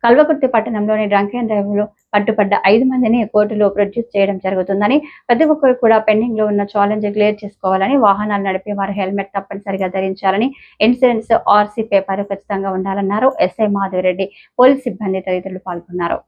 కల్వకుర్తి పట్టణంలోని drunk and drive లో పట్టుబడ్డ 5 మందిని కోర్టులో ప్రొడ్యూస్ చేయడం జరుగుతుందని, ప్రతి ఒక్కరు కూడా పెండింగ్ లో ఉన్న ఛాలెంజ్ క్లియర్ చేసుకోవాలని, వాహనాలు నడిపే వారు హెల్మెట్ తప్పనిసరిగా ధరించాలని, ఇన్సూరెన్స్ ఆర్సీ పేపర్ ఖచ్చితంగా ఉండాలన్నారు. ఎస్ఐ మాధవిరెడ్డి, పోలీస్ సిబ్బంది తదితరులు పాల్గొన్నారు.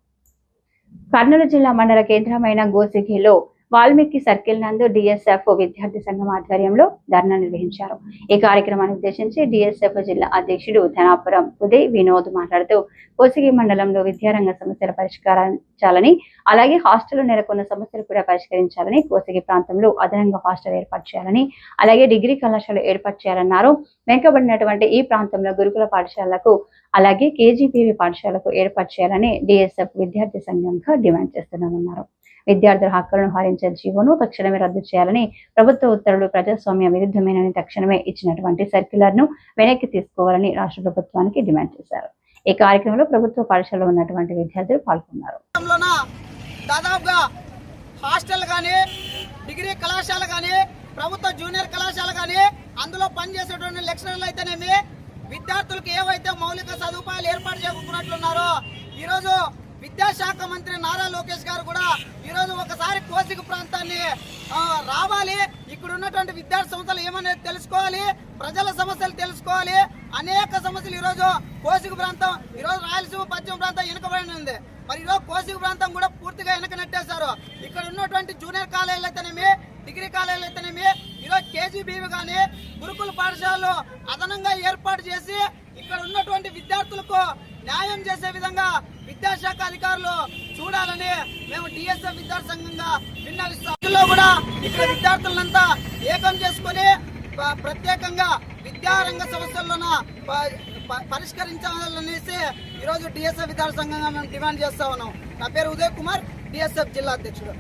కర్నూలు జిల్లా మండల కేంద్రమైన గోసిగిలో వాల్మీకి సర్కిల్ నందు డిఎస్ఎఫ్ విద్యార్థి సంఘం ఆధ్వర్యంలో ధర్నా నిర్వహించారు. ఈ కార్యక్రమాన్ని ఉద్దేశించి డిఎస్ఎఫ్ జిల్లా అధ్యక్షుడు ధనాపురం ఉదయ్ వినోద్ మాట్లాడుతూ, కోసిగి మండలంలో విద్యారంగ సమస్యల పరిష్కరించాలని, అలాగే హాస్టల్లో నెలకొన్న సమస్యలు కూడా పరిష్కరించాలని, కోసిగి ప్రాంతంలో అదనంగా హాస్టల్ ఏర్పాటు చేయాలని, అలాగే డిగ్రీ కళాశాల ఏర్పాటు చేయాలన్నారు. వెనుకబడినటువంటి ఈ ప్రాంతంలో గురుకుల పాఠశాలకు, అలాగే కేజీపీవీ పాఠశాలకు ఏర్పాటు చేయాలని డిఎస్ఎఫ్ విద్యార్థి సంఘంగా డిమాండ్ చేస్తున్నామన్నారు. విద్యార్థుల హక్కులను హరించే జీవోను తక్షణమే రద్దు చేయాలని, ప్రభుత్వ ఉత్తర్వులు ప్రజాస్వామ్య విరుద్ధమేనని తక్షణమే ఇచ్చినటువంటి సర్క్యులర్ ను వెనక్కి తీసుకోవాలని రాష్ట్ర ప్రభుత్వానికి డిమాండ్ చేశారు. ఈ కార్యక్రమంలో ప్రభుత్వ పాఠశాలలో ఉన్నటువంటి విద్యార్థులు పాల్గొన్నారు. దాదాపుగా హాస్టల్ గానీ, డిగ్రీ కళాశాల గానీ, ప్రభుత్వ జూనియర్ కళాశాల గానీ, అందులో పనిచేసేటువంటి లెక్చరర్లు అయితేనేమి, విద్యార్థులకు ఏవైతే మౌలిక సదుపాయాలు ఏర్పాటు చేసుకున్నట్లున్నారో, ఈరోజు విద్యాశాఖ మంత్రి నారా లోకేష్ గారు కూడా ఈరోజు ఒకసారి కోసిగి ప్రాంతాన్ని రావాలి, ఇక్కడ ఉన్నటువంటి విద్యార్థి సంస్థలు ఏమనేది తెలుసుకోవాలి, ప్రజల సమస్యలు తెలుసుకోవాలి. అనేక సమస్యలు ఈరోజు కోసిగి ప్రాంతం, ఈరోజు రాయలసీమ పశ్చిమ ప్రాంతం వెనుకబడి ఉంది. మరి ఈరోజు కోసిగి ప్రాంతం కూడా పూర్తిగా వెనక నెట్టేశారు. ఇక్కడ ఉన్నటువంటి జూనియర్ కాలేజీలు అయితేనేమి, డిగ్రీ కాలేజీలు అయితేనేమి, ఈరోజు కేజీబీవి కానీ గురుకుల పాఠశాలలు అదనంగా ఏర్పాటు చేసి ఇక్కడ ఉన్నటువంటి విద్యార్థులకు న్యాయం చేసే విధంగా విద్యాశాఖ అధికారులు చూడాలని మేము డిఎస్ఎఫ్ విద్యార్థి సంఘంగా విన్నవిస్తాం. కూడా ఇక్కడ విద్యార్థులంతా ఏకం చేసుకుని ప్రత్యేకంగా విద్యారంగ సమస్యల్లోన పరిష్కరించాలనేసి ఈరోజు డిఎస్ఎఫ్ విద్యార్థి సంఘంగా మేము డిమాండ్ చేస్తా ఉన్నాం. నా పేరు ఉదయ్ కుమార్, డిఎస్ఎఫ్ జిల్లా అధ్యక్షుడు.